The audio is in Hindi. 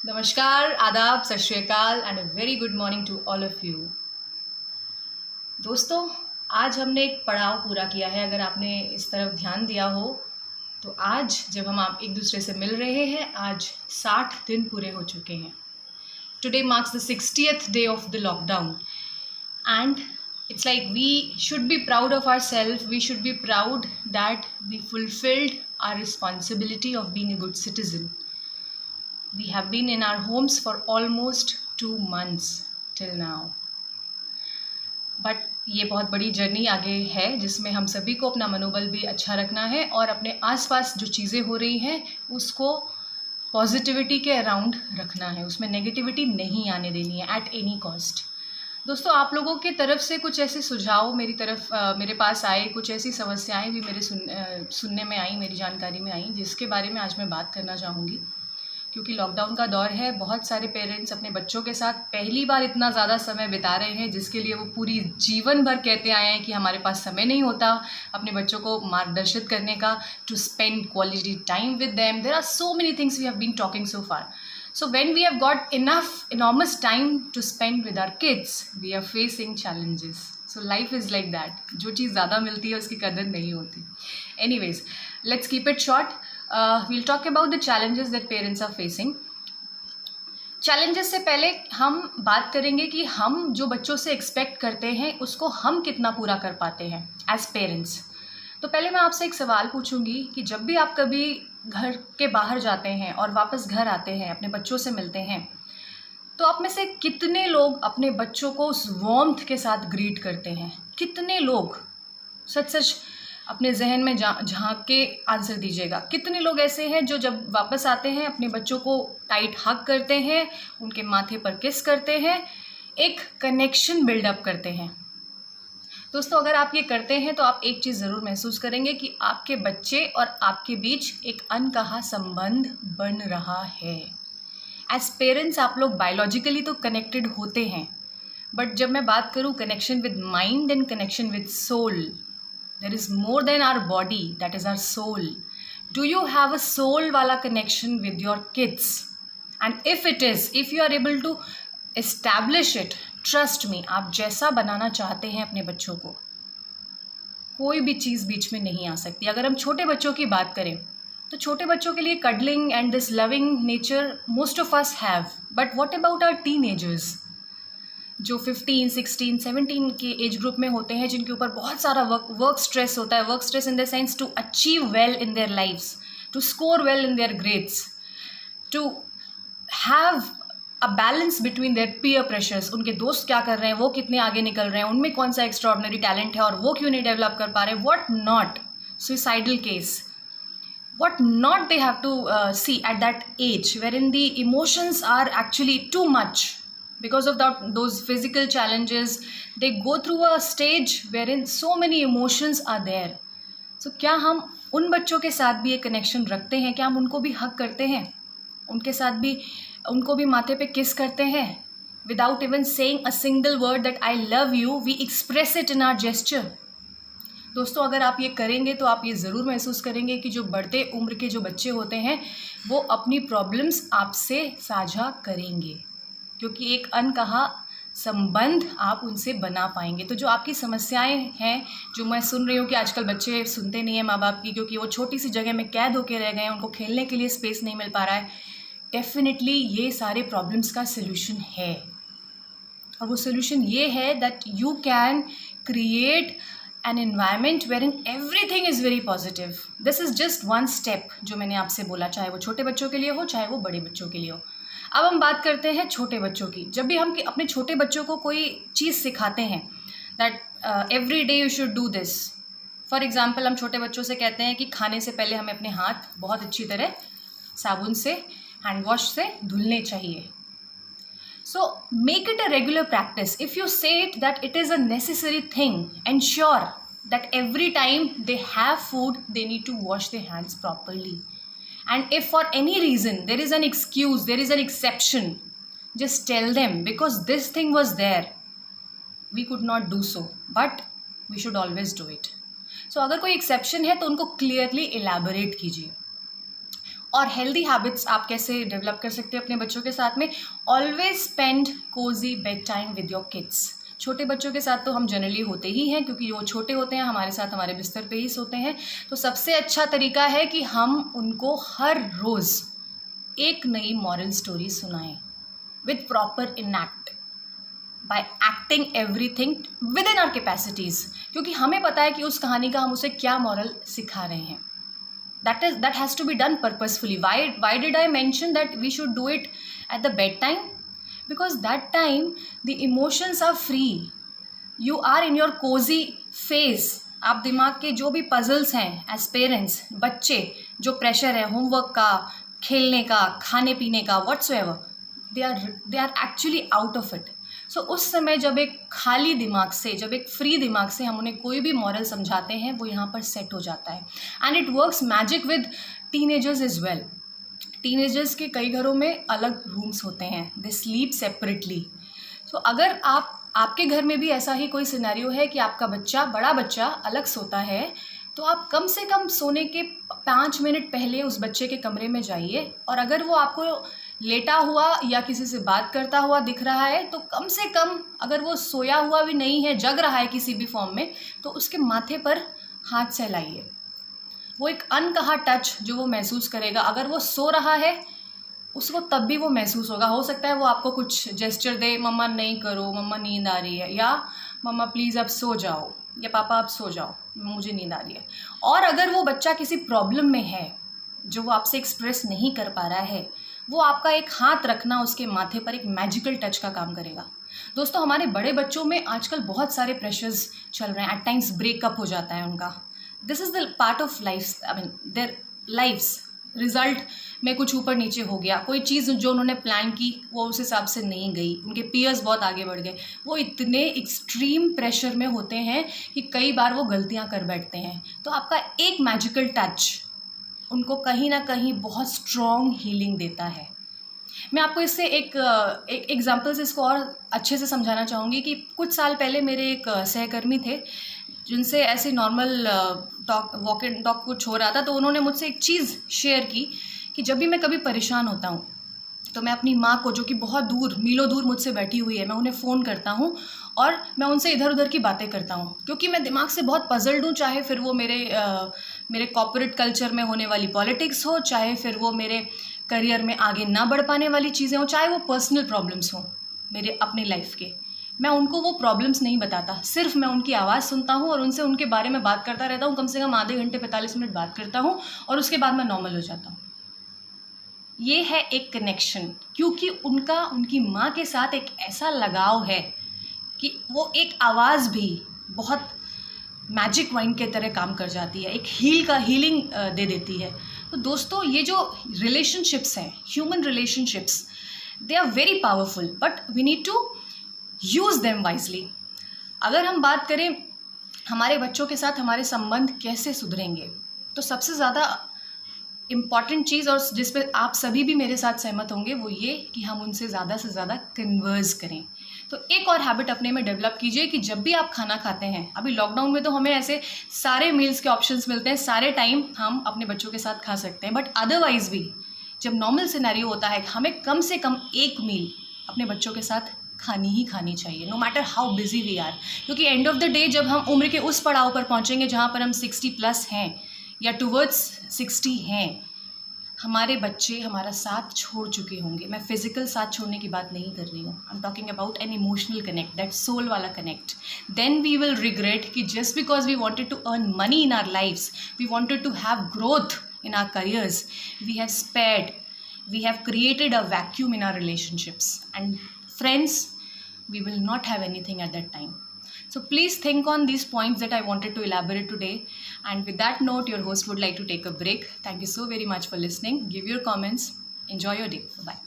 नमस्कार, आदाब, सत श्री अकाल and a very good morning to all of you. दोस्तों, आज हमने एक पड़ाव पूरा किया है। अगर आपने इस तरफ ध्यान दिया हो तो आज जब हम आप एक दूसरे से मिल रहे हैं, आज 60 दिन पूरे हो चुके हैं। Today marks the 60th day of the lockdown and it's like we should be proud of ourselves. We should be proud that we fulfilled our responsibility of being a good citizen. We have been in our homes for almost 2 months till now. But ये बहुत बड़ी जर्नी आगे है जिसमें हम सभी को अपना मनोबल भी अच्छा रखना है और अपने आसपास जो चीज़ें हो रही हैं उसको पॉजिटिविटी के अराउंड रखना है, उसमें नेगेटिविटी नहीं आने देनी है एट एनी कॉस्ट। दोस्तों, आप लोगों की तरफ से कुछ ऐसे सुझाव मेरी तरफ मेरे पास आए, कुछ ऐसी समस्याएं भी मेरे सुनने में आई, मेरी जानकारी में आई, जिसके बारे में आज मैं बात करना चाहूँगी। क्योंकि लॉकडाउन का दौर है, बहुत सारे पेरेंट्स अपने बच्चों के साथ पहली बार इतना ज़्यादा समय बिता रहे हैं जिसके लिए वो पूरी जीवन भर कहते आए हैं कि हमारे पास समय नहीं होता अपने बच्चों को मार्गदर्शित करने का, to spend quality time with them. There are so many things we have been talking so far. So when we have got enormous time to spend with our kids, we are facing challenges. So life is like that. जो चीज़ ज़्यादा मिलती है उसकी कदर नहीं होती. Anyways, let's keep it short. We'll talk about the challenges that parents are facing. Challenges से पहले हम बात करेंगे कि हम जो बच्चों से एक्सपेक्ट करते हैं उसको हम कितना पूरा कर पाते हैं एज पेरेंट्स। तो पहले मैं आपसे एक सवाल पूछूंगी कि जब भी आप कभी घर के बाहर जाते हैं और वापस घर आते हैं, अपने बच्चों से मिलते हैं, तो आप में से कितने लोग अपने बच्चों को उस वार्मथ के साथ ग्रीट करते हैं? कितने लोग? सच सच अपने जहन में झांक के आंसर दीजिएगा। कितने लोग ऐसे हैं जो जब वापस आते हैं अपने बच्चों को टाइट हग करते हैं, उनके माथे पर किस करते हैं, एक कनेक्शन बिल्डअप करते हैं? दोस्तों, अगर आप ये करते हैं तो आप एक चीज़ ज़रूर महसूस करेंगे कि आपके बच्चे और आपके बीच एक अनकहा संबंध बन रहा है। एज पेरेंट्स आप लोग बायोलॉजिकली तो कनेक्टेड होते हैं, बट जब मैं बात करूँ connection with mind and connection with soul, there is more than our body, that is our soul. Do you have a soul वाला connection with your kids? And if you are able to establish it, trust me, आप जैसा बनाना चाहते हैं अपने बच्चों को, कोई भी चीज़ बीच में नहीं आ सकती। अगर हम छोटे बच्चों की बात करें तो छोटे बच्चों के लिए cuddling and this loving nature most of us have, but what about our teenagers जो 15, 16, 17 के एज ग्रुप में होते हैं, जिनके ऊपर बहुत सारा वर्क स्ट्रेस होता है। Work stress in the sense to achieve well in their lifes, to score well in their grades, to have a balance between their peer pressures. उनके दोस्त क्या कर रहे हैं, वो कितने आगे निकल रहे हैं, उनमें कौन सा एक्स्ट्राऑर्डिनरी टैलेंट है और वो क्यों नहीं डेवलप कर पा रहे, what not, suicidal case, what not they have to see at that age wherein the emotions are actually too much because of those physical challenges. They go through a stage wherein so many emotions are there. So क्या हम उन बच्चों के साथ भी एक कनेक्शन रखते हैं? क्या हम उनको भी हक करते हैं? उनके साथ भी उनको भी माथे पे किस करते हैं? Without even saying a single word that I love you, we express it in our gesture. दोस्तों, अगर आप ये करेंगे तो आप ये ज़रूर महसूस करेंगे कि जो बढ़ते उम्र के जो बच्चे होते हैं वो अपनी प्रॉब्लम्स आपसे साझा करेंगे, क्योंकि एक अनकहा संबंध आप उनसे बना पाएंगे। तो जो आपकी समस्याएं हैं, जो मैं सुन रही हूँ कि आजकल बच्चे सुनते नहीं हैं माँ बाप की, क्योंकि वो छोटी सी जगह में कैद होके रह गए हैं, उनको खेलने के लिए स्पेस नहीं मिल पा रहा है, डेफिनेटली ये सारे प्रॉब्लम्स का सोल्यूशन है। और वो सोल्यूशन ये है that you can create an environment wherein everything is very positive. This is just one step जो मैंने आपसे बोला, चाहे वो छोटे बच्चों के लिए हो चाहे वो बड़े बच्चों के लिए हो। अब हम बात करते हैं छोटे बच्चों की। जब भी हम अपने छोटे बच्चों को कोई चीज़ सिखाते हैं that every day you should do this, for example हम छोटे बच्चों से कहते हैं कि खाने से पहले हमें अपने हाथ बहुत अच्छी तरह साबुन से, हैंड वॉश से धुलने चाहिए। So make it a regular practice. If you say it that it is a necessary thing, ensure that every time they have food, they need to wash their hands properly. And if for any reason there is an excuse, there is an exception, just tell them, because this thing was there. We could not do so, but we should always do it. So अगर कोई exception है तो उनको clearly elaborate कीजिए। और हेल्दी हैबिट्स आप कैसे डेवलप कर सकते हैं अपने बच्चों के साथ में? Always spend cosy bed time with your kids. छोटे बच्चों के साथ तो हम जनरली होते ही हैं, क्योंकि वो छोटे होते हैं, हमारे साथ हमारे बिस्तर पे ही सोते हैं। तो सबसे अच्छा तरीका है कि हम उनको हर रोज़ एक नई मॉरल स्टोरी सुनाएं with proper enact, by acting everything within our capacities, क्योंकि हमें पता है कि उस कहानी का हम उसे क्या मॉरल सिखा रहे हैं। that has to be done purposefully. Why did I mention that we should do it at the bedtime? Because that time the emotions are free, you are in your cozy phase. आप दिमाग के जो भी पजल्स हैं एज पेरेंट्स, बच्चे जो प्रेशर है होमवर्क का, खेलने का, खाने पीने का, whatsoever, they are actually out of it. So उस समय जब एक खाली दिमाग से, जब एक फ्री दिमाग से हम उन्हें कोई भी मॉरल समझाते हैं, वो यहाँ पर सेट हो जाता है. And it works magic with teenagers is well. Teenagers के कई घरों में अलग रूम्स होते हैं, दे स्लीप सेपरेटली. सो अगर आपके घर में भी ऐसा ही कोई सिनेरियो है कि आपका बच्चा, बड़ा बच्चा अलग सोता है, तो आप कम से कम सोने के 5 मिनट पहले उस बच्चे के कमरे में जाइए, और अगर वो आपको लेटा हुआ या किसी से बात करता हुआ दिख रहा है, तो कम से कम अगर वो सोया हुआ भी नहीं है, जग रहा है किसी भी फॉर्म में, तो उसके माथे पर हाथ सहलाइए. वो एक अनकहा टच जो वो महसूस करेगा, अगर वो सो रहा है उसको तब भी वो महसूस होगा. हो सकता है वो आपको कुछ जेस्चर दे, मम्मा नहीं करो, मम्मा नींद आ रही है, या मम्मा प्लीज़ आप सो जाओ, या पापा आप सो जाओ, मुझे नींद आ रही है. और अगर वो बच्चा किसी प्रॉब्लम में है जो वो आपसे एक्सप्रेस नहीं कर पा रहा है, वो आपका एक हाथ रखना उसके माथे पर एक मैजिकल टच का काम करेगा. दोस्तों, हमारे बड़े बच्चों में आजकल बहुत सारे प्रेशर्स चल रहे हैं. एट टाइम्स ब्रेकअप हो जाता है उनका. This is the part of life, I mean their lifes. Result में कुछ ऊपर नीचे हो गया, कोई चीज़ जो उन्होंने प्लान की वो उस हिसाब से नहीं गई, उनके पीयर्स बहुत आगे बढ़ गए, वो इतने एक्सट्रीम प्रेशर में होते हैं कि कई बार वो गलतियां कर बैठते हैं. तो आपका एक मैजिकल टच उनको कहीं ना कहीं बहुत स्ट्रॉन्ग हीलिंग देता है. मैं आपको इससे एक एग्जांपल से इसको और अच्छे से समझाना चाहूँगी कि कुछ साल पहले मेरे एक सहकर्मी थे जिनसे ऐसे नॉर्मल वॉक एंड टॉक कुछ हो रहा था. तो उन्होंने मुझसे एक चीज़ शेयर की कि जब भी मैं कभी परेशान होता हूँ तो मैं अपनी माँ को, जो कि बहुत दूर, मीलों दूर मुझसे बैठी हुई है, मैं उन्हें फ़ोन करता हूँ और मैं उनसे इधर उधर की बातें करता हूँ, क्योंकि मैं दिमाग से बहुत पजल्ड हूँ. चाहे फिर वो मेरे कॉर्पोरेट कल्चर में होने वाली पॉलिटिक्स हो, चाहे फिर वो मेरे करियर में आगे ना बढ़ पाने वाली चीज़ें हो, चाहे वो पर्सनल प्रॉब्लम्स हों मेरे अपने लाइफ के. मैं उनको वो प्रॉब्लम्स नहीं बताता, सिर्फ मैं उनकी आवाज़ सुनता हूँ और उनसे उनके बारे में बात करता रहता हूँ. कम से कम आधे घंटे 45 मिनट बात करता हूँ और उसके बाद मैं नॉर्मल हो जाता हूँ. ये है एक कनेक्शन, क्योंकि उनकी माँ के साथ एक ऐसा लगाव है कि वो एक आवाज़ भी बहुत मैजिक वाइन के तरह काम कर जाती है, एक हीलिंग दे देती है. तो दोस्तों, ये जो रिलेशनशिप्स हैं, human relationships, they are very powerful, but we need to use them wisely. अगर हम बात करें हमारे बच्चों के साथ हमारे संबंध कैसे सुधरेंगे, तो सबसे ज़्यादा इम्पॉर्टेंट चीज़, और जिस पे आप सभी भी मेरे साथ सहमत होंगे, वो ये कि हम उनसे ज़्यादा से ज़्यादा कन्वर्स करें. तो एक और हैबिट अपने में डेवलप कीजिए कि जब भी आप खाना खाते हैं, अभी लॉकडाउन में तो हमें ऐसे सारे मील्स के ऑप्शंस मिलते हैं, सारे टाइम हम अपने बच्चों के साथ खा सकते हैं, बट अदरवाइज़ भी जब नॉर्मल सिनेरियो होता है, हमें कम से कम एक मील अपने बच्चों के साथ खानी ही खानी चाहिए, no matter how busy we are. क्योंकि एंड ऑफ द डे जब हम उम्र के उस पड़ाव पर पहुंचेंगे जहां पर हम 60+ हैं या टुवर्ड्स 60 हैं, हमारे बच्चे हमारा साथ छोड़ चुके होंगे. मैं फिजिकल साथ छोड़ने की बात नहीं कर रही हूँ, I am talking about an emotional connect, that soul वाला connect. Then we will regret कि just because we wanted to earn money in our lives, we wanted to have growth in our careers, we have created a vacuum in our relationships, and friends, we will not have anything at that time. So please think on these points that I wanted to elaborate today, and with that note, your host would like to take a break. Thank you so very much for listening. Give your comments. Enjoy your day. Bye.